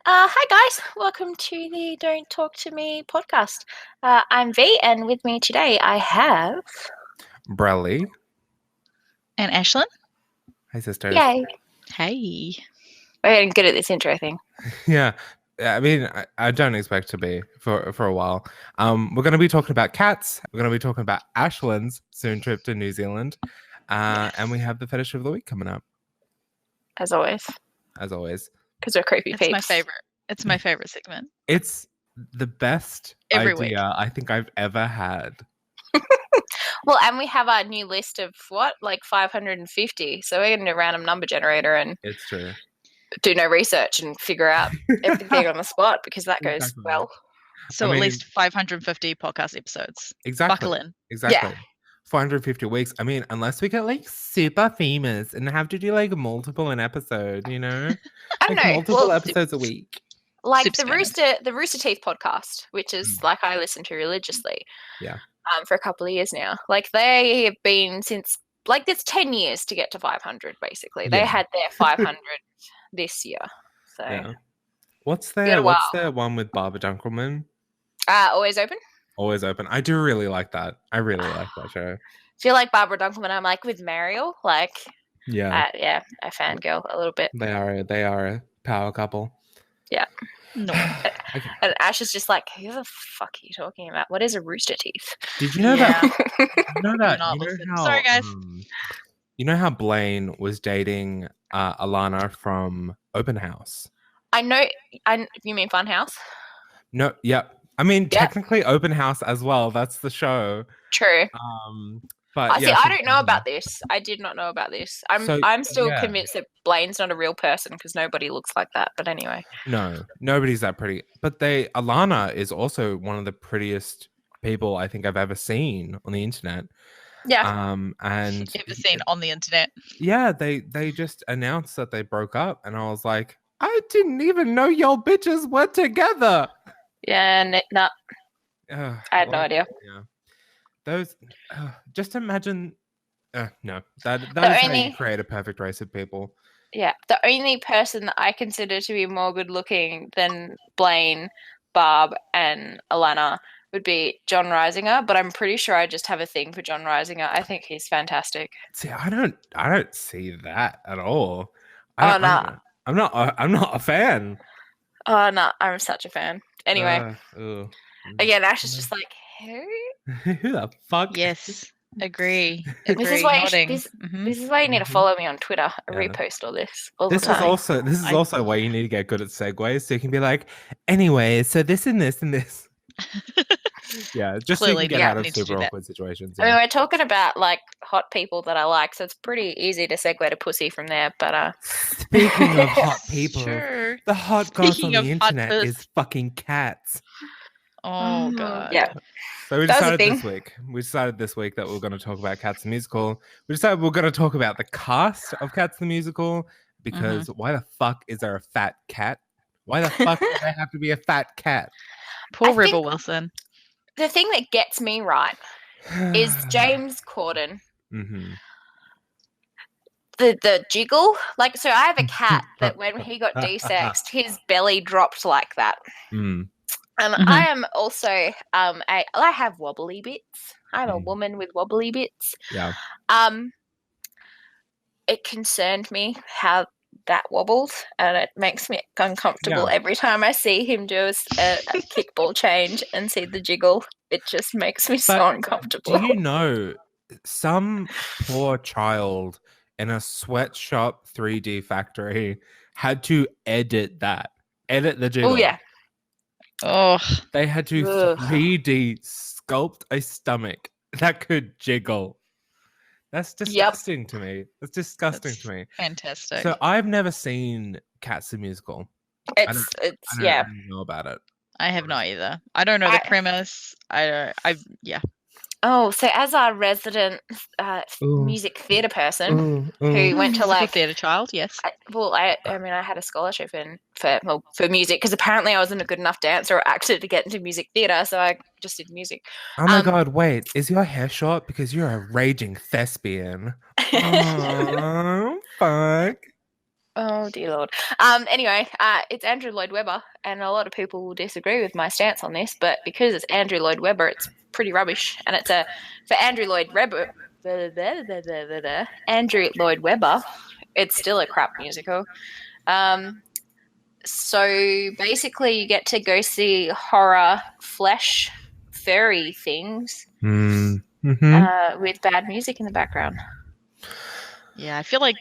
Hi guys, welcome to the Don't Talk to Me podcast. I'm V, and with me today I have. Brelly. And Ashlyn? Hi, sisters. Yay! Hey. We're getting good at this intro thing. Yeah, I mean, I don't expect to be for a while. We're going to be talking about cats. We're going to be talking about Ashlyn's soon trip to New Zealand, and we have the fetish of the week coming up, As always, because we're creepy It's peeps. my favorite. It's my favorite segment. It's the best Every idea week. I think I've ever had. Well, and we have our new list of like 550. So we're going to do a random number generator and It's true. do no research and figure out everything on the spot because that goes Exactly. well. So I at mean- least 550 podcast episodes. Exactly. Buckle in. Exactly. 450 weeks. I mean, unless we get like super famous and have to do like multiple an episode, you know? I don't Like, know. multiple Well, episodes a week. like Super the Rooster Teeth podcast, which is like I listen to religiously. Yeah. For a couple of years now. Like they have been since like it's 10 years to get to 500 basically. They Yeah. had their 500 this year. So Yeah. What's Good their wow. one with Barbara Dunkelman? Always open. Always Open. I do really like that. I really like that show. Feel like Barbara Dunkelman. I'm like with Mariel, like Yeah. a fangirl a little bit. They are a power couple. No. Okay. And Ash is just like, who the fuck are you talking about? What is a Rooster Teeth? Did you know Yeah. that? You know that? not You know listen. how, Sorry, guys. You know how Blaine was dating Alana from Open House? I know. You mean Funhaus? No. Yeah. I mean, Yeah. technically Open House as well. That's the show. True. But See, I don't know about this. I did not know about this. I'm still yeah. convinced that Blaine's not a real person because nobody looks like that. But anyway, No, nobody's that pretty. But Alana is also one of the prettiest people I think I've ever seen on the internet. yeah. And Ever seen on the internet? yeah, they just announced that they broke up, and I was like, I didn't even know y'all bitches were together. Yeah, no, Ugh, I had no idea. Yeah, those. Just imagine. No, that is how only- you create a perfect race of people. Yeah, the only person that I consider to be more good looking than Blaine, Barb, and Alana would be John Risinger, but I'm pretty sure I just have a thing for John Risinger. I think he's fantastic. See, I don't see that at all. Oh, no. I'm not a fan. Oh, no, I'm such a fan. Anyway, Ugh. again, Ash is just like, who? Who the fuck? Yes. Agree. This Agree. is why Nodding. this Mhm. is why you need to Mhm. follow me on Twitter. I Yeah. repost all this all This the is time. also why you need to get good at segues, so you can be like, anyway, so this and this and this. Yeah, just Clearly, so you can get yeah, out of need to do super that. awkward situations. I mean, Yeah. we're talking about like hot people that I like, so it's pretty easy to segue to pussy from there. But Speaking of hot people, Sure. the hot goss on Speaking the of hot internet puss. is fucking cats. Oh, God. yeah, So we That was a decided thing. this week that we are going to talk about Cats the Musical. We decided we are going to talk about the cast of Cats the Musical because why the fuck is there a fat cat? Why the fuck does there have to be a fat cat? Poor I Rebel think- Wilson. the thing that gets me right is James Corden. Mm-hmm. The jiggle, like, so I have a cat that when he got desexed, his belly dropped like that. Mm. And Mhm. I am also I have wobbly bits. I'm a Mm. woman with wobbly bits. Yeah. It concerned me how that wobbled, and it makes me uncomfortable Yeah. every time I see him do a kickball change and see the jiggle. It just makes me so But uncomfortable. do you know some poor child in a sweatshop 3D factory had to edit the jiggle. Oh yeah, Oh, They had to Ugh. 3D sculpt a stomach that could jiggle. That's disgusting to me. That's disgusting That's to me. fantastic. So I've never seen Cats the Musical. it's I don't yeah. really know about it. I have not either. I don't know the premise. Yeah. Oh, so as our resident Ooh. music theatre person who went to Musical like theatre child, yes. I mean, I had a scholarship for music because apparently I wasn't a good enough dancer or actor to get into music theatre, so I just did music. Oh my god, wait, is your hair short? Because you're a raging thespian. Oh, fuck. Oh dear Lord. Anyway, it's Andrew Lloyd Webber, and a lot of people will disagree with my stance on this, but because it's Andrew Lloyd Webber, it's pretty rubbish, and it's for Andrew Lloyd Webber. Andrew Lloyd Webber, it's still a crap musical. So basically, you get to go see horror flesh furry things with bad music in the background. Yeah, I feel like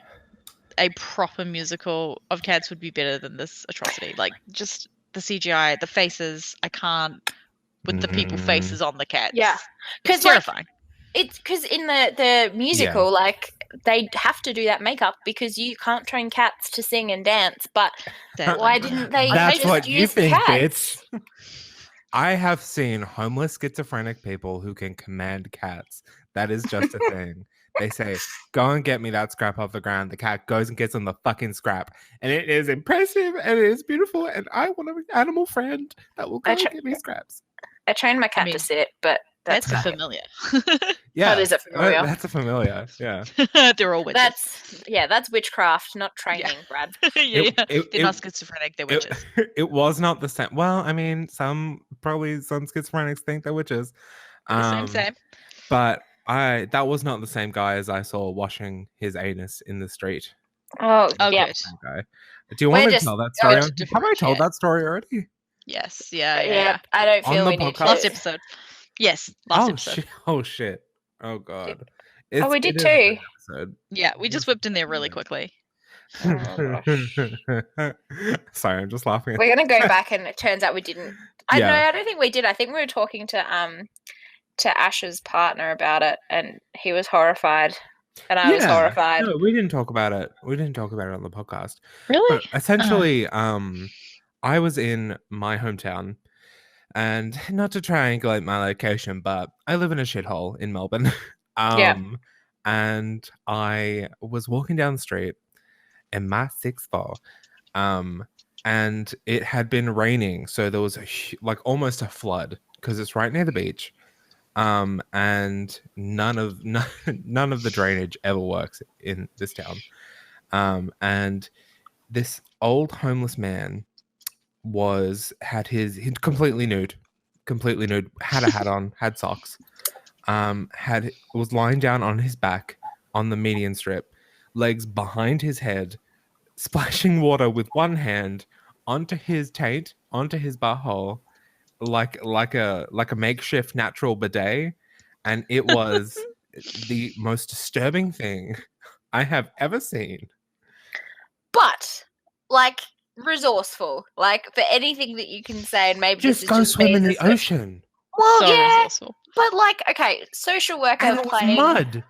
a proper musical of Cats would be better than this atrocity. Like, just the CGI, the faces, I can't with the people faces on the cats. Yeah. It's terrifying. It's because in the musical, like, they have to do that makeup because you can't train cats to sing and dance, but why didn't they That's just what use you think, cats? bitch. I have seen homeless schizophrenic people who can command cats. That is just a thing. They say, go and get me that scrap off the ground. The cat goes and gets on the fucking scrap. And it is impressive and it is beautiful. And I want an animal friend that will go and get me scraps. I trained my cat to sit, but that's a familiar. Yeah. That is a familiar. That's a familiar. Yeah. They're all witches. That's witchcraft, not training, Brad. They're not schizophrenic, they're witches. It was not the same. Well, I mean, some schizophrenics think they're witches. Same. But that was not the same guy as I saw washing his anus in the street. Oh yeah. Guy. Do you want to tell that story? Have I told that story already? Yes. Yeah. I don't feel on we the need podcast? to. Last episode. Yes. Last episode. Oh shit. Oh god. We did too. Yeah, we just whipped in there really quickly. Oh, Sorry, I'm just laughing. We're gonna go back, and it turns out we didn't. I don't think we did. I think we were talking to Ash's partner about it, and he was horrified, and I was horrified. No, we didn't talk about it. We didn't talk about it on the podcast. Really? But essentially, I was in my hometown, and not to triangulate my location, but I live in a shithole in Melbourne. And I was walking down the street in my sixth floor, and it had been raining, so there was almost a flood because it's right near the beach. And none of the drainage ever works in this town. And this old homeless man he's completely nude, had a hat on, had socks, was lying down on his back on the median strip, legs behind his head, splashing water with one hand onto his taint, onto his butthole, like a makeshift natural bidet, and it was the most disturbing thing I have ever seen. But resourceful, for anything that you can say, and maybe just go swim in the ocean. Well, so yeah, resourceful. but okay, social worker and it playing was mud.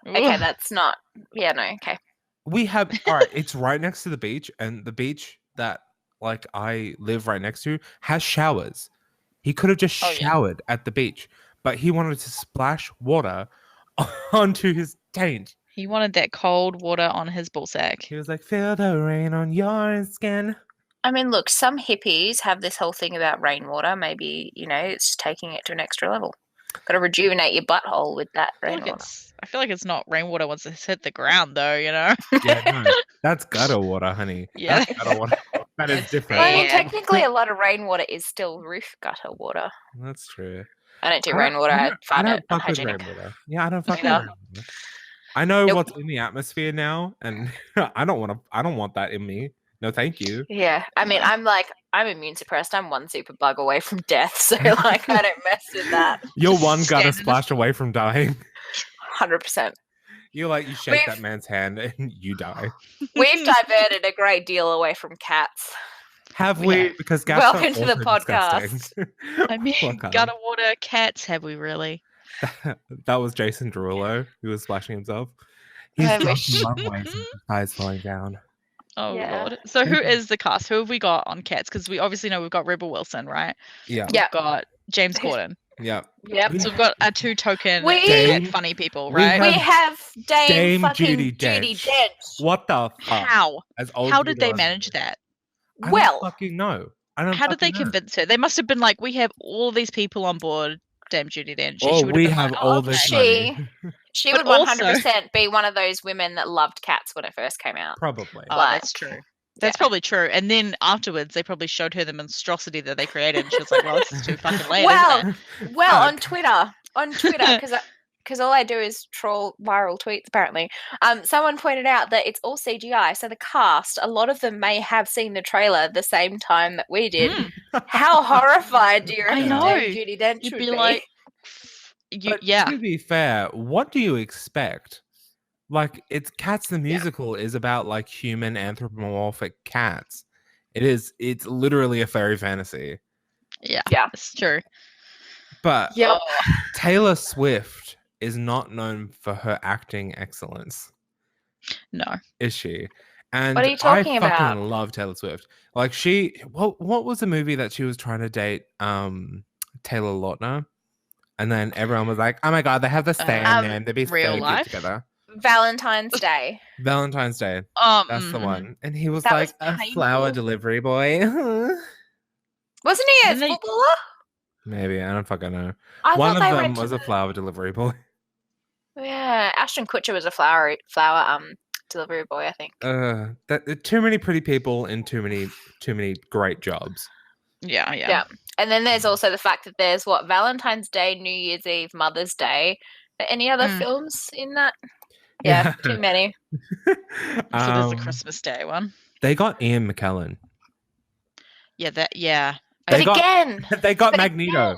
Okay, that's not. Yeah, no. Okay. We have all right. It's right next to the beach, and the beach that I live right next to has showers. He could have just showered at the beach, but he wanted to splash water onto his taint. He wanted that cold water on his ballsack. He was like, "Feel the rain on your skin." I mean, look, some hippies have this whole thing about rainwater. Maybe, it's taking it to an extra level. Got to rejuvenate your butthole with that rainwater. I feel like it's not rainwater once it's hit the ground, though, Yeah, no, that's gutter water, honey. Yeah. That's gutter water. That is different. Well, I mean, technically, a lot of rainwater is still roof gutter water. That's true. I don't do rainwater. I find it fuck with unhygienic. rainwater. Yeah, I don't fuck with rainwater. I know what's in the atmosphere now, and I don't want that in me. No, thank you. Yeah, I mean, I'm immune suppressed. I'm one super bug away from death, so I don't mess with that. You're one gutter splash away from dying. 100%. You shake that man's hand and you die. We've diverted a great deal away from cats. Have we? Because cats welcome to the podcast. I mean, gutter water cats. Have we really? That was Jason Derulo who was splashing himself. He's dropping long ways and his eyes falling down. Oh, Lord. So who is the cast? Who have we got on cats? Because we obviously know we've got Rebel Wilson, right? Yeah. We've got James Corden. Yeah. Yep. So we've got our two token funny people, right? We have Dame Judi Dench. What the fuck? How did they manage that? I don't fucking know. How did they convince her? They must have been like, we have all these people on board. Dame Judi Dench. Oh, She would have we been have like, all oh, this okay. money. She But would 100% be one of those women that loved cats when it first came out. Probably. Oh, Like, that's true. That's probably true. And then afterwards, they probably showed her the monstrosity that they created, and she was like, "Well, this is too fucking late, isn't it?" Well, Fuck. on Twitter, because all I do is troll viral tweets. Apparently, someone pointed out that it's all CGI. So the cast, a lot of them may have seen the trailer the same time that we did. Mm. How horrified do you I reckon know. Dame Judi Dench You'd would be be? like, But to be fair, what do you expect? Like, it's Cats the Musical is about like human anthropomorphic cats. It's literally a fairy fantasy. Yeah, Yeah. it's true. But Yep. Taylor Swift is not known for her acting excellence. No. Is she? And What are you talking I fucking about? love Taylor Swift. Like what was the movie that she was trying to date Taylor Lautner? And then everyone was like, "Oh my god, they have the same name. They'd be Real so cute life? together." Valentine's Day. Valentine's Day. That's the one. And he was That like was a flower painful. delivery boy. Wasn't he a Didn't they- footballer? Maybe, I don't fucking know. I One thought of they them went to was a flower delivery boy. Yeah, Ashton Kutcher was a flower delivery boy, I think. Too many pretty people in too many great jobs. Yeah. And then there's also the fact that there's Valentine's Day, New Year's Eve, Mother's Day. Are any other films in that? Yeah, too many. So there's the Christmas Day one. They got Ian McKellen. Yeah. But again, they got Magneto.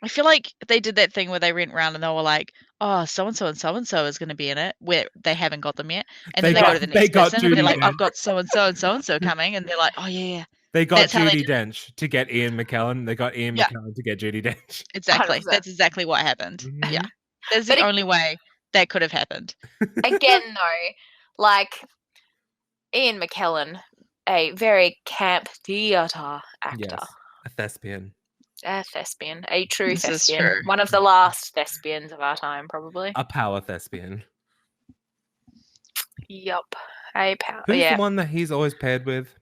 I feel like they did that thing where they went around and they were like, "Oh, so and so and so and so is going to be in it," where they haven't got them yet, and then they go to the next person and they're like, "I've got so and so and so and so coming," and they're like, "Oh yeah." They got Judi Dench to get Ian McKellen. They got Ian McKellen to get Judi Dench. Exactly. 100%. That's exactly what happened. Mm-hmm. Yeah. That's the only way that could have happened. Again, though, like Ian McKellen, a very camp theatre actor. Yes, a thespian. A thespian. A true This is thespian. true. One of the last thespians of our time, probably. A power thespian. Yup. A power. Who's the one that he's always paired with?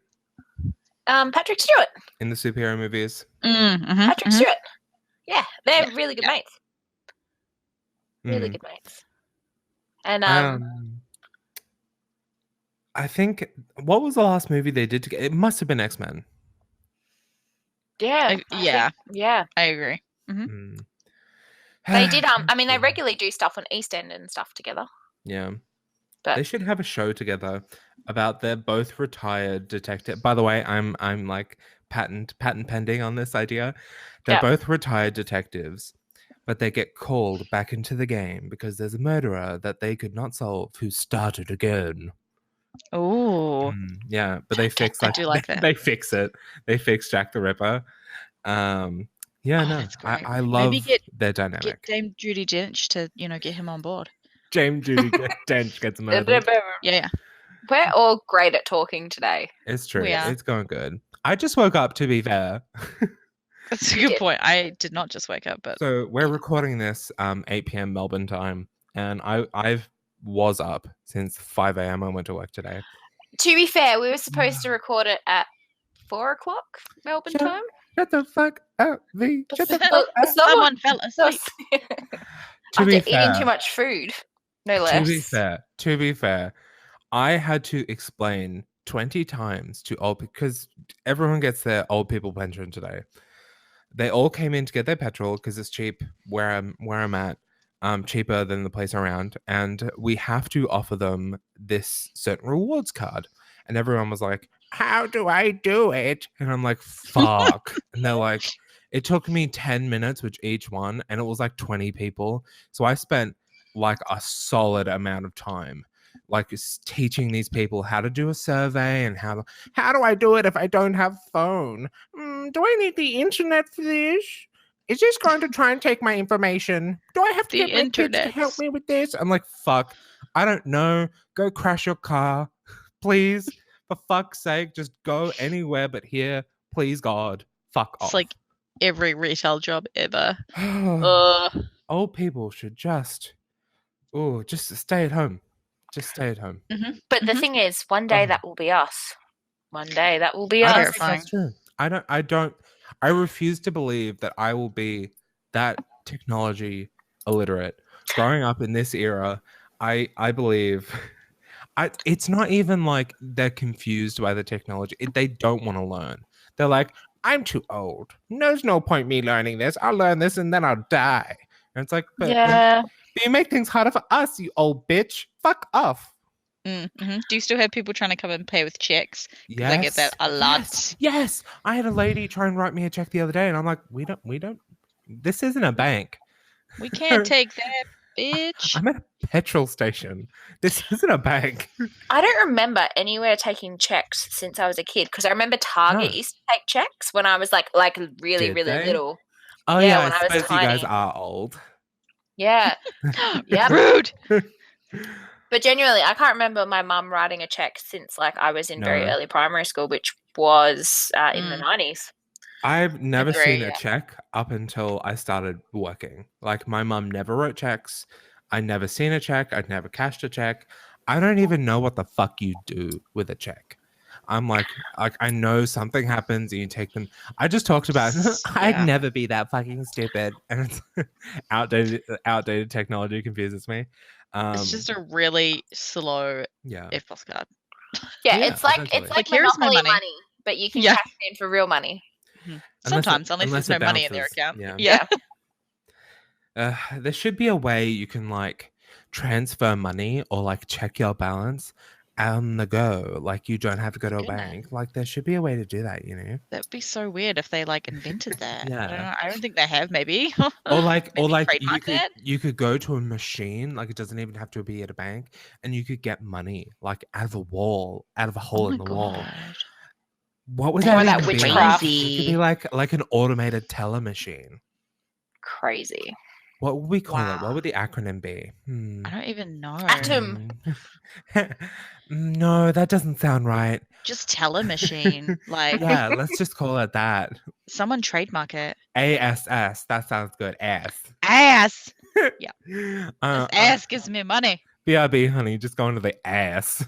Patrick Stewart. In the superhero movies. Patrick Stewart. Yeah, they're really good mates. Really good mates. And I think, what was the last movie they did together? It must have been X-Men. Yeah. I agree. They did. I mean, they regularly do stuff on East End and stuff together. Yeah. But they should have a show together about they're both retired detective. By the way, I'm like patent pending on this idea. They're both retired detectives, but they get called back into the game because there's a murderer that they could not solve who started again. Oh. Yeah, but they fix I do like that. They fix it. They fix Jack the Ripper. I love their dynamic. Get Dame Judi Dench to, get him on board. Dame Judi Dench gets murdered. Yeah. We're all great at talking today. It's true. It's going good. I just woke up, to be fair. That's a good point. I did not just wake up, but so we're recording this 8 p.m. Melbourne time, and I was up since 5 a.m. I went to work today. To be fair, we were supposed to record it at 4 o'clock Melbourne time. Shut the fuck up, V. Shut the fuck up. Someone fell asleep. After eating too much food, no less. To be fair, I had to explain 20 times to because everyone gets their old people pension today. They all came in to get their petrol because it's cheap where I'm at, cheaper than the place around, and we have to offer them this certain rewards card. And everyone was like, "How do I do it?" And I'm like, "Fuck!" And they're like, "It took me 10 minutes with each one, and it was like 20 people, so I spent like a solid amount of time." Like teaching these people how to do a survey and how do I do it if I don't have phone? Do I need the internet for this? Is this going to try and take my information? Do I have to get my kids to help me with this? I'm like, fuck, I don't know. Go crash your car, please. For fuck's sake, just go anywhere but here. Please, God, fuck off. It's like every retail job ever. Old people should just stay at home. Just stay at home. But the thing is, one day that will be us. One day that will be us. That's true. I refuse to believe that I will be that technology illiterate. Growing up in this era, I believe it's not even like they're confused by the technology. They don't want to learn. They're like, I'm too old. There's no point me learning this. I'll learn this and then I'll die. And it's like, but you make things harder for us, you old bitch. Fuck off. Mm-hmm. Do you still have people trying to come and pay with checks? Because I get that a lot. Yes. I had a lady try and write me a check the other day, and I'm like, we don't. This isn't a bank. We can't take that, bitch. I'm at a petrol station. This isn't a bank. I don't remember anywhere taking checks since I was a kid, because I remember Target used to take checks when I was like really Did really they? little. Oh Yeah, yeah, when I I was suppose you guys tiny. are old. Yeah. Yep. Rude. But genuinely, I can't remember my mum writing a check since like I was in very No. early primary school, which was in the 90s. I've never Agree, seen a yeah. check up until I started working. Like my mum never wrote checks. I never seen a check. I'd never cashed a check. I don't even know what the fuck you do with a check. I'm like I know something happens and you take them. I just talked about I'd Yeah. never be that fucking stupid, and it's outdated technology confuses me. It's just a really slow Yeah. EFTPOS card. Yeah, Yeah, it's like essentially. it's like Like, here is my Monopoly money. but you can Yeah. cash it in for real money. Sometimes, unless there's it no money in their bounces. account. Yeah. Yeah. There should be a way you can like transfer money or like check your balance on the go. Like you don't have to go to a Goodness. bank. Like there should be a way to do that, you know? That'd be so weird if they like invented that. I don't Yeah. know. I don't think they have. Maybe. Or like Maybe you trademark could that? you could go to a machine, like it doesn't even have to be at a bank, and you could get money like out of a wall, out of a hole Oh in my the wall. God. What would More that that even be? witchcraft. It could be like an automated teller machine. Crazy. What would we call it? Wow. What would the acronym be? I don't even know. Atom. No, that doesn't sound right. Just teller machine. Like Yeah, let's just call it that. someone trademark it. ASS. That sounds good. Ass. Ass. Uh, Ass gives me money. BRB, honey, just go into the ass.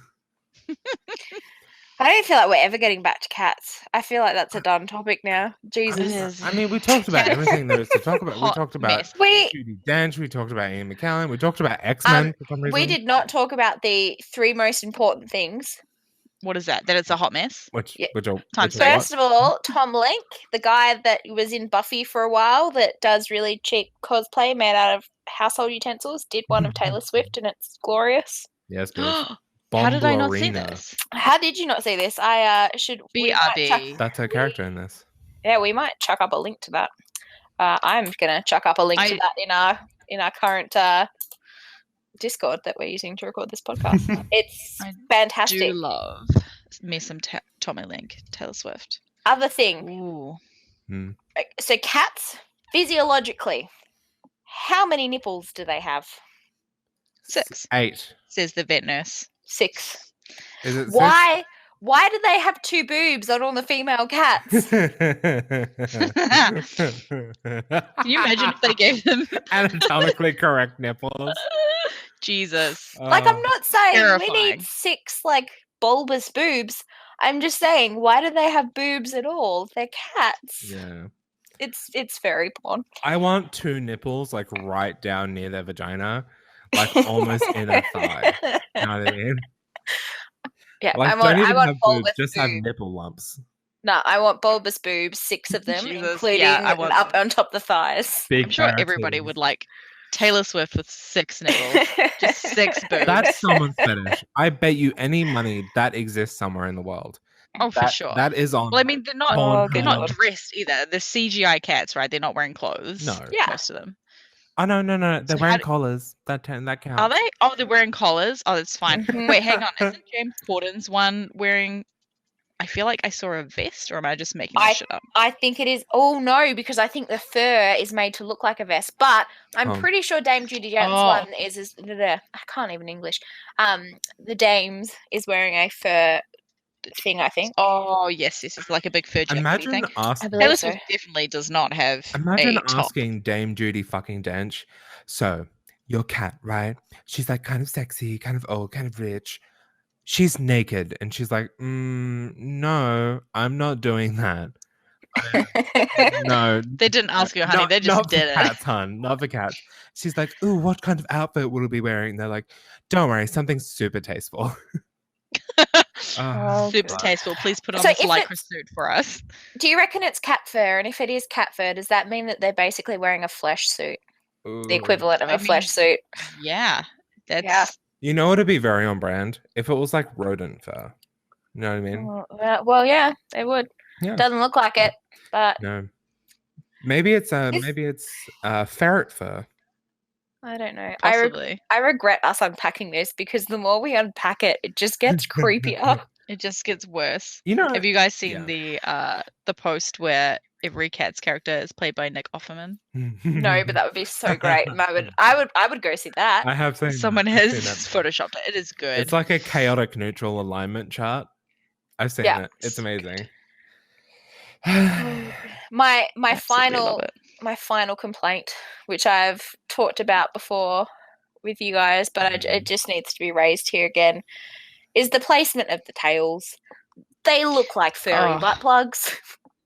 I don't feel like we're ever getting back to cats. I feel like that's a done topic now. Jesus. I mean, we talked about everything there is to talk about. We Hot talked about mess. Judi Dench. We talked about Ian McKellen. We talked about X-Men for some reason. We did not talk about the 3 most important things. What is that? That it's a hot mess? Which Yeah. Times are what? First of all, Tom Link, the guy that was in Buffy for a while that does really cheap cosplay made out of household utensils, did one of Taylor Swift, and it's glorious. Yes, bitch. How did I not see Bombalina. this? How did you not see this? I should. we might BRB. That's her character in this. Yeah, we might chuck up a link to that. I'm gonna chuck up a link to that in our current Discord that we're using to record this podcast. It's I fantastic. do love me some Tommy Link, Taylor Swift. Other thing. Ooh. So cats, physiologically, how many nipples do they have? 6, 8. says the vet nurse. 6. Is it Why do they have 2 boobs on all the female cats? Can you imagine if they gave them anatomically correct nipples? Jesus? Like, I'm not saying we Terrifying. need 6 like bulbous boobs. I'm just saying, why do they have boobs at all? They're cats. Yeah. It's furry porn. I want 2 nipples like right down near their vagina, like almost in a thigh. You know what I mean? Yeah, Like, I want have bulbous boobs, just have boobs. nipple lumps. No, I want bulbous boobs, 6 of them, Jesus, including yeah, I want up on top of the thighs. Big I'm sure barrel everybody titties. would like Taylor Swift with 6 nipples. Just 6 boobs. That's someone's fetish. I bet you any money that exists somewhere in the world. Oh, for sure. That is on. Well, I mean, they're not Pornhub. they're not dressed either. They're CGI cats, right? They're not wearing clothes. No. Yeah. Most of them. Oh no. They're So how wearing do- collars. That counts. Are they? Oh, they're wearing collars. Oh, that's fine. Mhm. Wait, hang on. Isn't James Corden's one wearing? I feel like I saw a vest, or am I just making this shit up? I think it is. Oh no, because I think the fur is made to look like a vest. But I'm Oh. pretty sure Dame Judi Dench's Oh. one is. I can't even English. The Dame's is wearing a fur thing. I think. Oh yes, it's like a big fur jacket Imagine thing. I asking. believe Taylor so. Swift definitely does not have Imagine a top. asking Dame Judi fucking Dench. So your cat, right? She's like kind of sexy, kind of old, kind of rich. She's naked, and she's like, no, I'm not doing that. No, They didn't ask you, honey. They just not did for it. cats, hun. Not for cats. She's like, "Ooh, what kind of outfit will it be wearing?" They're like, "Don't worry, something super tasteful." Oh, Super God. tasteful. Please put on So this if lycra it's- suit for us. Do you reckon it's cat fur? And if it is cat fur, does that mean that they're basically wearing a flesh suit? The Ooh. equivalent of I a flesh mean, suit? Yeah, that's Yeah. You know, it'd be very on brand if it was like rodent fur. You know what I mean? Well, yeah, they would. Yeah. Doesn't look like it, but No. Maybe it's ferret fur. I don't know. possibly. I regret us unpacking this because the more we unpack it, it just gets creepier. It just gets worse. You know, Have you guys seen yeah. the post where every cat's character is played by Nick Offerman? No, but that would be so great, and I would go see that. I have seen Someone that. I've has seen that. photoshopped it. It is good. It's like a chaotic neutral alignment chart. I've seen Yeah. it. It's amazing. My Absolutely love my it. final complaint, which I've talked about before with you guys, but it just needs to be raised here again, is the placement of the tails. They look like furry Oh. butt plugs.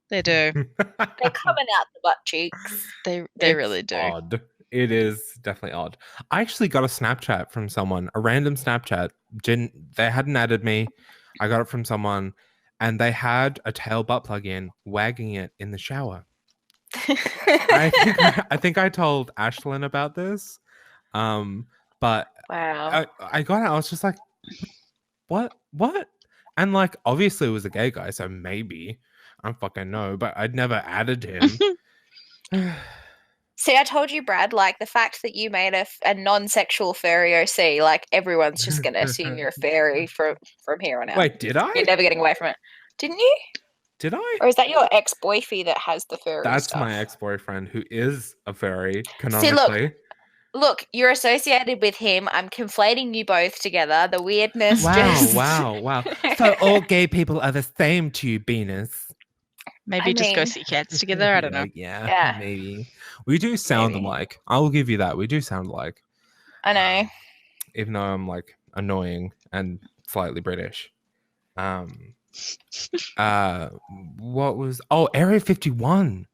They do. They're coming out the butt cheeks. They It's really do. Odd. It is definitely odd. I actually got a Snapchat from someone, a random Snapchat. They hadn't added me. I got it from someone, and they had a tail butt plug in, wagging it in the shower. I think I told Ashlyn about this. But Wow. I got it. I was just like, what? And like, obviously, it was a gay guy, so maybe I don't fucking know. But I'd never added him. See, I told you, Brad, like the fact that you made a non-sexual furry OC, like everyone's just going to assume you're a furry from here on out. Wait, did I? You're never getting away from it. Didn't you? Did I? Or is that your ex-boyfie that has the furry That's stuff? my ex-boyfriend who is a furry, canonically. Look, you're associated with him. I'm conflating you both together. The weirdness Wow. So all gay people are the same to you, Venus. Maybe just go see cats together. I don't know. Yeah, maybe. We do sound alike. I will give you that. We do sound alike. I know. Even though I'm like annoying and slightly British. What was Area 51?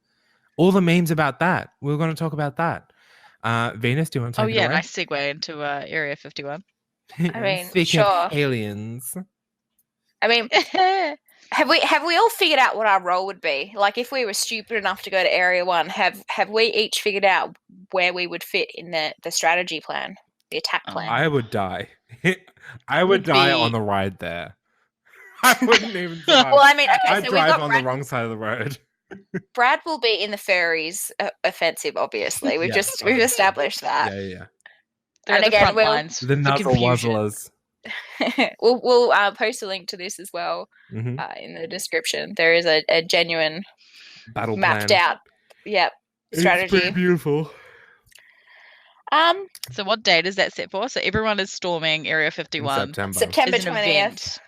All the memes about that. We were going to talk about that. Venus, do you want to take it away? Nice segue into Area 51. I mean, Speaking sure. of aliens. I mean, have we all figured out what our role would be? Like, if we were stupid enough to go to Area 1, have we each figured out where we would fit in the strategy plan, the attack plan? I would die. I would die on the ride there. I wouldn't even survive. Well, I mean, okay, I'd so drive on the wrong side of the road. Brad will be in the Furries offensive, obviously. We've established that. Yeah. They're And at the again, front lines the for nuzzle confusion. wuzzlers. we'll post a link to this as well in the description. There is a genuine battle mapped plan. out, strategy. It's pretty beautiful. So what date is that set for? So everyone is storming Area 51. September Is an 20th. event.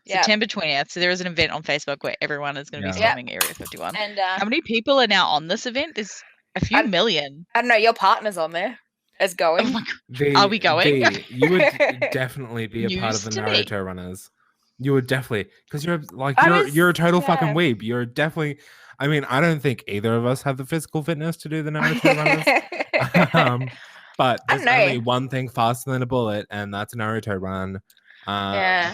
Yep. September 20th. So there is an event on Facebook where everyone is going to be storming Area 51. And how many people are now on this event? There's a few million. I don't know. Your partner's on there as going. Oh my God. Are we going? You would definitely be a part of the Naruto runners. You would definitely, because you're a total fucking weeb. You're definitely. I mean, I don't think either of us have the physical fitness to do the Naruto runners. But there's only one thing faster than a bullet, and that's a Naruto run. Yeah.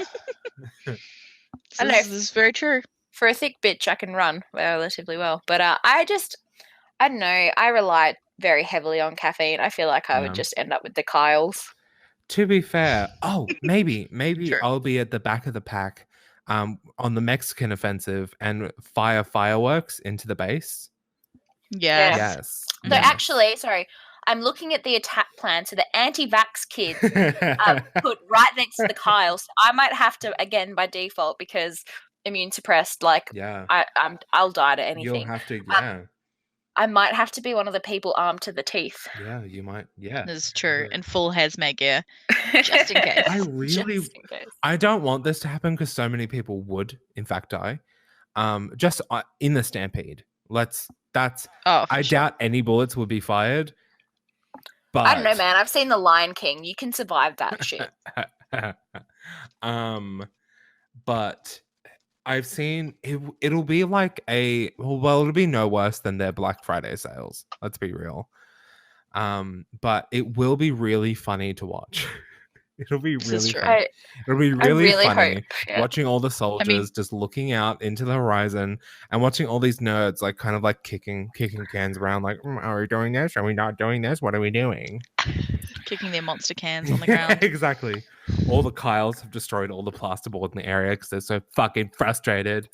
I know. This is very true. For a thick bitch, I can run relatively well. But I don't know. I rely very heavily on caffeine. I feel like I would just end up with the Kyles. To be fair, maybe Sure. I'll be at the back of the pack on the Mexican offensive and fire fireworks into the base. Yeah. Yes. So actually, sorry, I'm looking at the attack plan. So the anti-vax kids put right next to the Kyles. So I might have to, again, by default, because immune suppressed, I'll die to anything. You'll have to, I might have to be one of the people armed to the teeth. Yeah, you might. Yeah, that's true. In full hazmat gear, just in case. I don't want this to happen because so many people would, in fact, die. Just in the Stampede. I doubt any bullets would be fired. But I don't know, man. I've seen The Lion King. You can survive that shit. But I've seen it. It'll be like it'll be no worse than their Black Friday sales. Let's be real. But it will be really funny to watch. It'll be This is really true. funny. It'll be I really really funny hope. Yeah. watching all the soldiers just looking out into the horizon and watching all these nerds like kind of like kicking cans around like, are we doing this? Are we not doing this? What are we doing? Kicking their monster cans on the Yeah, ground. exactly. All the Kyles have destroyed all the plasterboard in the area because they're so fucking frustrated.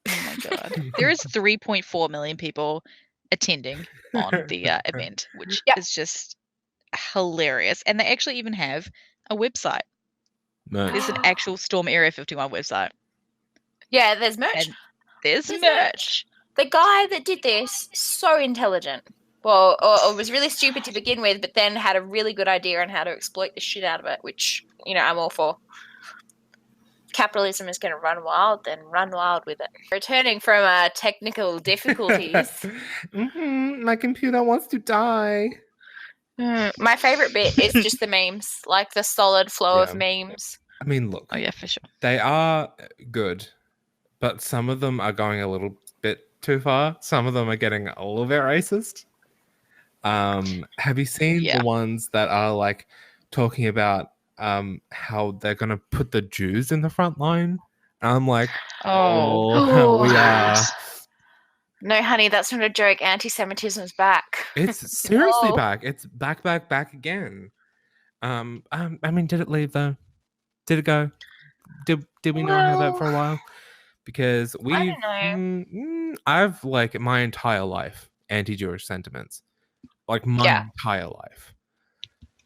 Oh my god. There is 3.4 million people attending on the event, which Yeah. is just hilarious. And they actually even have a website. Merch. There's an actual Storm Area 51 website. Yeah, there's merch. And there's There's merch. The guy that did this, so intelligent. Well, or was really stupid to begin with, but then had a really good idea on how to exploit the shit out of it, which, I'm all for. Capitalism is going to run wild, then run wild with it. Returning from technical difficulties. My computer wants to die. My favorite bit is just the memes, like the solid flow of memes. I mean, look. Oh yeah, for sure. They are good, but some of them are going a little bit too far. Some of them are getting a little bit racist. Have you seen the ones that are like talking about how they're gonna put the Jews in the front line? And I'm like, we are. No, honey, that's not a joke. Anti-Semitism's back. It's seriously back. It's back again. I mean, did it leave though? Did it go? Did we not have that for a while? Because I've like my entire life anti-Jewish sentiments, like my entire life.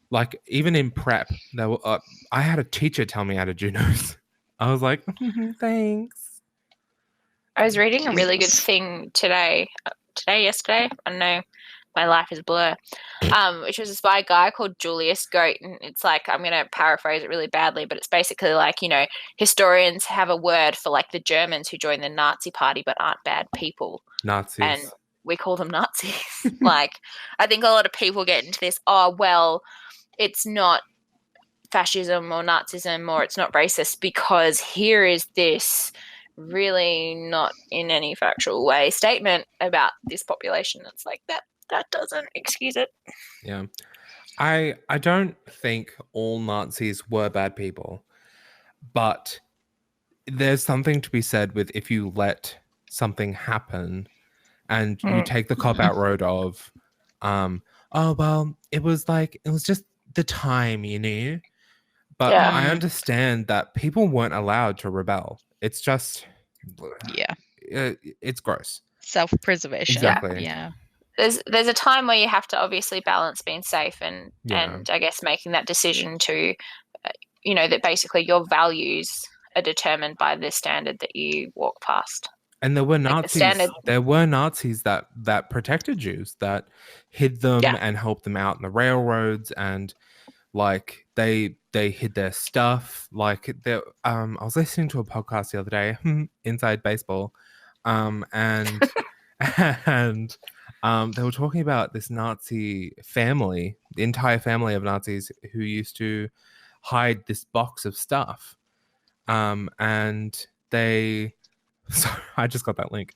Like even in prep, there were, I had a teacher tell me how to do nose. I was like, thanks. I was reading a really good thing yesterday. I don't know. My life is a blur. Which was by a guy called Julius Goat, and it's like, I'm going to paraphrase it really badly, but it's basically like, historians have a word for like the Germans who joined the Nazi party but aren't bad people. Nazis. And we call them Nazis. Like, I think a lot of people get into this, it's not fascism or Nazism or it's not racist because here is this really not in any factual way statement about this population. It's like that doesn't excuse it. Yeah. I don't think all Nazis were bad people, but there's something to be said with if you let something happen and you take the cop-out road of it was just the time, but I understand that people weren't allowed to rebel. It's just it's gross. Self-preservation. Exactly. Yeah. There's a time where you have to obviously balance being safe and I guess making that decision to that basically your values are determined by the standard that you walk past. And there were Nazis. There were Nazis that protected Jews, that hid them and helped them out in the railroads, and like they hid their stuff. Like I was listening to a podcast the other day, Inside Baseball, and and they were talking about this Nazi family, the entire family of Nazis who used to hide this box of stuff, and they. Sorry, I just got that link.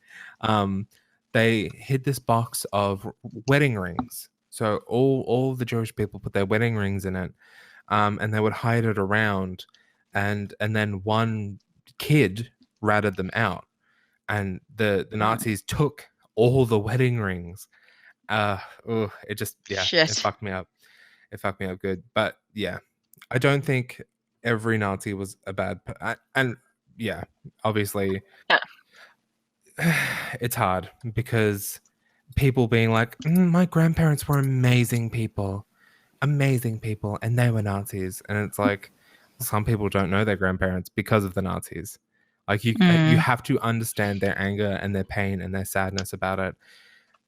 They hid this box of wedding rings. So all the Jewish people put their wedding rings in it, and they would hide it around, and then one kid ratted them out, and the Nazis took all the wedding rings. It just it fucked me up. It fucked me up good. But yeah, I don't think every Nazi was a bad and. Yeah, obviously, it's hard because people being like, my grandparents were amazing people, and they were Nazis. And it's like, some people don't know their grandparents because of the Nazis. Like, you have to understand their anger and their pain and their sadness about it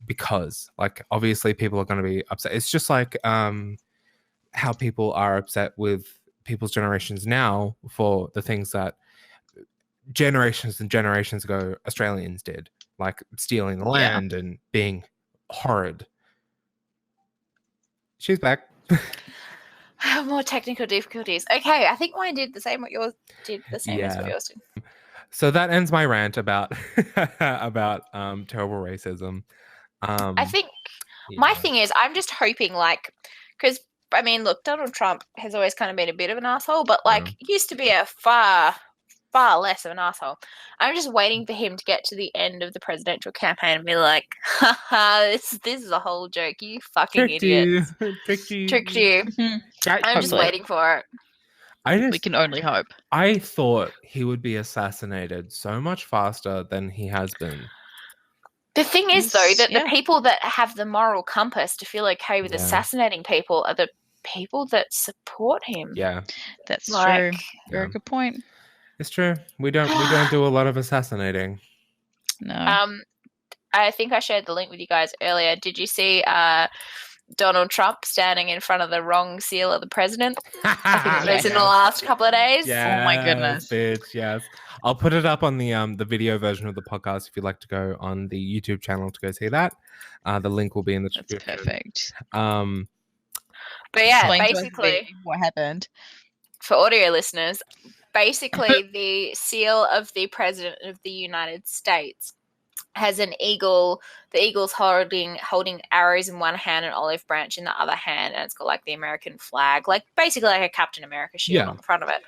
because, like, obviously people are going to be upset. It's just like how people are upset with people's generations now for the things that generations and generations ago Australians did, like stealing the land and being horrid. She's back. More technical difficulties. Okay, I think mine did the same what yours did, the same as what yours did. So that ends my rant about about terrible racism. I think my Yeah. thing is, I'm just hoping, like, because I mean, look, Donald Trump has always kind of been a bit of an asshole, but like, used to be a far less of an asshole. I'm just waiting for him to get to the end of the presidential campaign and be like, haha, this is a whole joke, you fucking Tricked you. idiots. Tricked you. Tricked you. I'm just Hopefully. waiting for it. We can only hope. I thought he would be assassinated so much faster than he has been. The thing is, though, that Yeah. the people that have the moral compass to feel okay with Yeah. assassinating people are the people that support him. Yeah, That's Like, true. Very Yeah. good point. it's true. We don't do a lot of assassinating. No. I think I shared the link with you guys earlier. Did you see Donald Trump standing in front of the wrong seal of the president? I think it was in the last couple of days. Yes, Oh my goodness. bitch, yes. I'll put it up on the video version of the podcast if you'd like to go on the YouTube channel to go see that. The link will be in the That's description. perfect. But yeah, Explain to us basically, what happened. for audio listeners, basically the seal of the President of the United States has an eagle. The eagle's holding arrows in one hand and olive branch in the other hand, and it's got like the American flag, like basically like a Captain America shield on the front of it.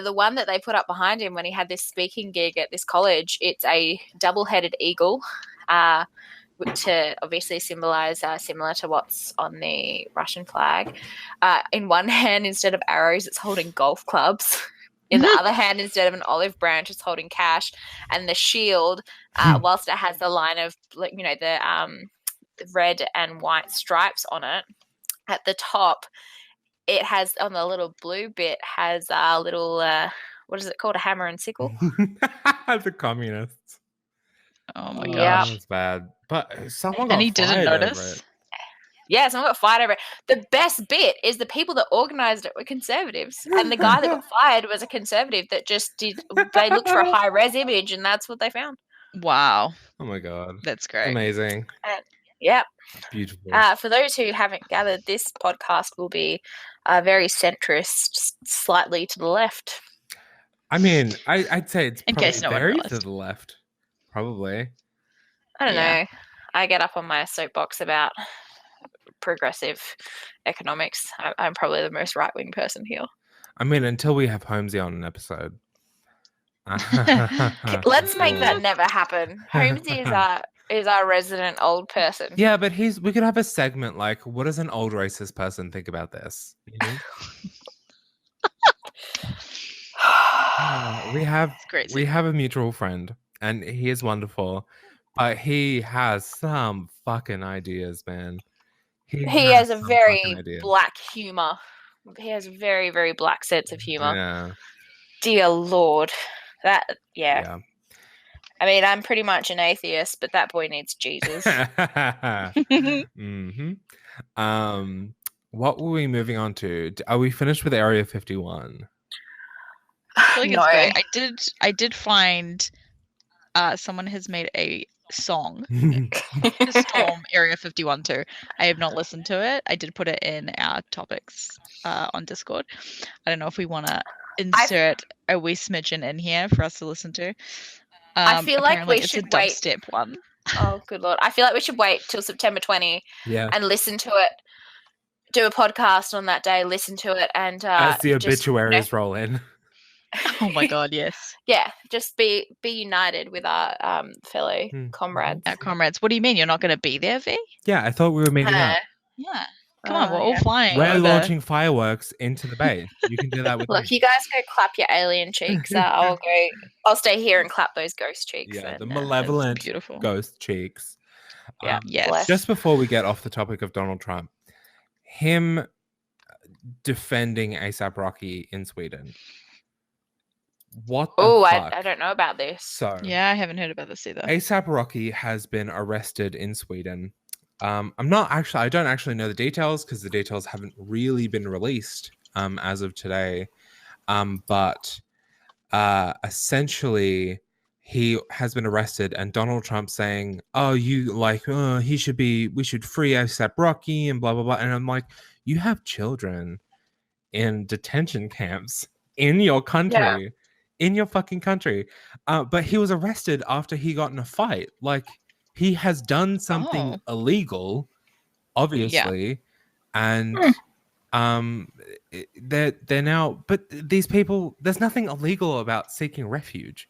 The one that they put up behind him when he had this speaking gig at this college, it's a double-headed eagle, to obviously symbolize similar to what's on the Russian flag. In one hand, instead of arrows, it's holding golf clubs. In the other hand, instead of an olive branch, it's holding cash. And the shield, whilst it has the line of, the red and white stripes on it, at the top, it has, on the little blue bit, has a little, what is it called, a hammer and sickle? The communists. Oh my Yep. gosh. That's bad. But someone got And he didn't fired over notice. it. Yeah, someone got fired over it. The best bit is the people that organised it were conservatives. And the guy that got fired was a conservative that just they looked for a high-res image and that's what they found. Wow. Oh my god. That's great. Amazing. Yep. Beautiful. For those who haven't gathered, this podcast will be very centrist, slightly to the left. I mean, I'd say it's In probably case no one very realised. to the left. Probably. I don't Yeah. know. I get up on my soapbox about progressive economics. I'm probably the most right-wing person here. I mean, until we have Holmesy on an episode. Let's make that never happen. Holmesy is our resident old person. Yeah, but we could have a segment like, what does an old racist person think about this? You know? we have Great. we have a mutual friend, and he is wonderful, but he has some fucking ideas, man. He has a some very fucking ideas. black humor. He has a very, very black sense of humor. Yeah. Dear Lord. Yeah. Yeah. I mean, I'm pretty much an atheist, but that boy needs Jesus. Mm-hmm. What were we moving on to? Are we finished with Area 51? I feel like No. it's going. I did find someone has made a song to Storm Area 51 too. I have not listened to it. I did put it in our topics on Discord. I don't know if we want to insert a wee smidgen in here for us to listen to. I feel like apparently we it's should a wait. dubstep one. Oh, good Lord. I feel like we should wait till September 20 Yeah. and listen to it. Do a podcast on that day, listen to it, and As the just, obituaries roll in. Oh my god, yes. Yeah, just be united with our fellow comrades. Our comrades. What do you mean? You're not going to be there, V? Yeah, I thought we were meeting up. Yeah. Come on, we're all flying. We're over. launching fireworks into the bay. You can do that with Look, me. you guys go clap your alien cheeks. I'll stay here and clap those ghost cheeks. Yeah, and, the malevolent beautiful. ghost cheeks. Yeah, yes. Just before we get off the topic of Donald Trump, him defending ASAP Rocky in Sweden. What the fuck? I don't know about this. So Yeah, I haven't heard about this either. ASAP Rocky has been arrested in Sweden. I don't actually know the details because the details haven't really been released as of today. But essentially he has been arrested, and Donald Trump saying, we should free ASAP Rocky and blah blah blah. And I'm like, you have children in detention camps in your country. in your fucking country. But he was arrested after he got in a fight. Like, he has done something illegal, obviously, and they're now. But these people, there's nothing illegal about seeking refuge.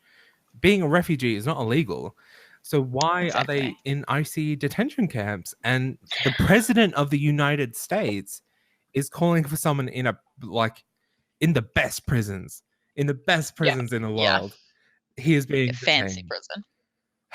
Being a refugee is not illegal. So why are they in ICE detention camps? And the president of the United States is calling for someone in the best prisons, in the the world. He is being A fancy prison.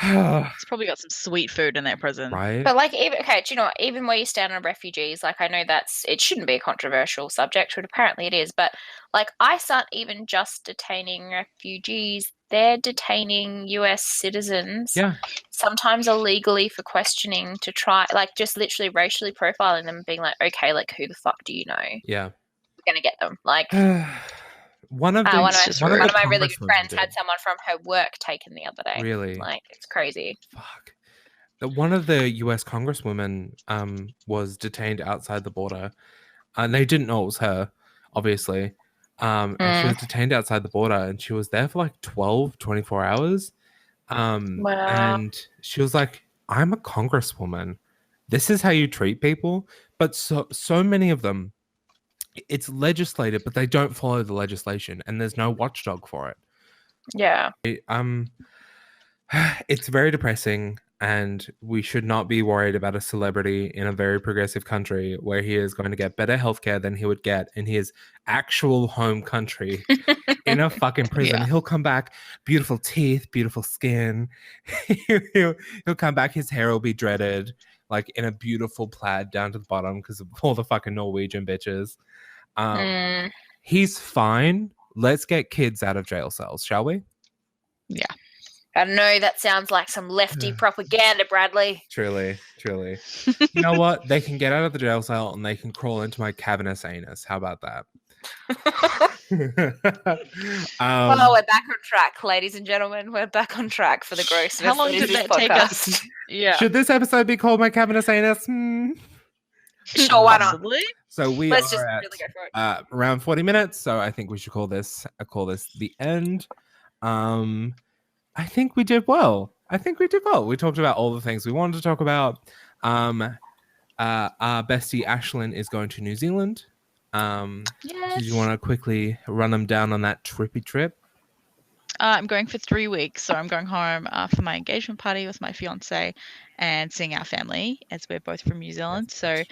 It's probably got some sweet food in that prison. Right. But like, even do you know what? Even where you stand on refugees, like, I know it shouldn't be a controversial subject, but apparently it is. But like, ICE aren't even just detaining refugees; they're detaining US citizens. Yeah. Sometimes illegally for questioning to try, like, just literally racially profiling them, and being like, okay, like, who the fuck do you know? Yeah. We're gonna get them. Like, one of my really good friends had someone from her work taken the other day. Really? Like, it's crazy. Fuck. One of the US congresswomen was detained outside the border, and they didn't know it was her, obviously. And she was detained outside the border, and she was there for like 24 hours. Wow. And she was like, I'm a congresswoman. This is how you treat people. But so many of them, it's legislated, but they don't follow the legislation, and there's no watchdog for it. Yeah. It's very depressing, and we should not be worried about a celebrity in a very progressive country where he is going to get better healthcare than he would get in his actual home country in a fucking prison. Yeah. He'll come back, beautiful teeth, beautiful skin. he'll come back, his hair will be dreaded, like in a beautiful plaid down to the bottom because of all the fucking Norwegian bitches. He's fine. Let's get kids out of jail cells, shall we? Yeah. I know that sounds like some lefty propaganda, Bradley. Truly. You know what? They can get out of the jail cell and they can crawl into my cavernous anus. How about that? Well, we're back on track, ladies and gentlemen. We're back on track for the gross. How long did that take us? Yeah. Should this episode be called my cavernous anus? Sure, why not? So Let's just really go for it. Around 40 minutes. So I think we should call this the end. I think we did well. We talked about all the things we wanted to talk about. Our bestie Ashlyn is going to New Zealand. Yes. Do you want to quickly run them down on that trippy trip? I'm going for 3 weeks, so I'm going home for my engagement party with my fiance and seeing our family, as we're both from New Zealand. So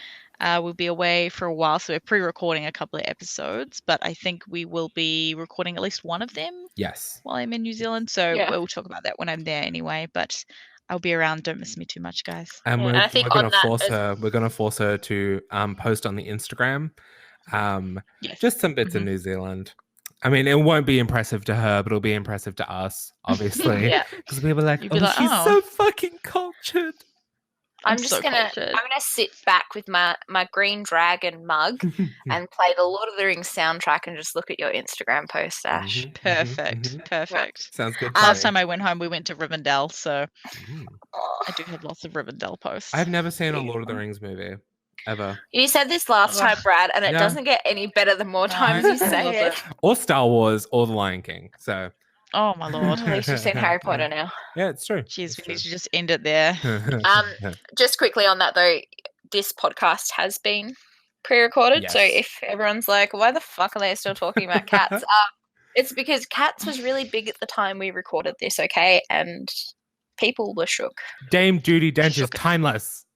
we'll be away for a while, so we're pre-recording a couple of episodes, but I think we will be recording at least one of them. Yes. While I'm in New Zealand, so we'll talk about that when I'm there anyway. But I'll be around. Don't miss me too much, guys. And we're going to force her to post on the Instagram. Just some bits of New Zealand. I mean, it won't be impressive to her, but it'll be impressive to us, obviously. Because people are like, she's so fucking cultured. I'm gonna sit back with my green dragon mug and play the Lord of the Rings soundtrack and just look at your Instagram post, Ash. Perfect. Sounds good. Last time I went home, we went to Rivendell, so I do have lots of Rivendell posts. I've never seen a Lord of the Rings movie. Ever. You said this last time, Brad, and it doesn't get any better the more times you say it. Or Star Wars or The Lion King. So. Oh my lord! At least you've seen Harry Potter now. Yeah, it's true. Jeez, we need to just end it there. Just quickly on that though, this podcast has been pre-recorded. Yes. So if everyone's like, "Why the fuck are they still talking about cats?" It's because cats was really big at the time we recorded this. Okay, and people were shook. Dame Judi Dench is timeless.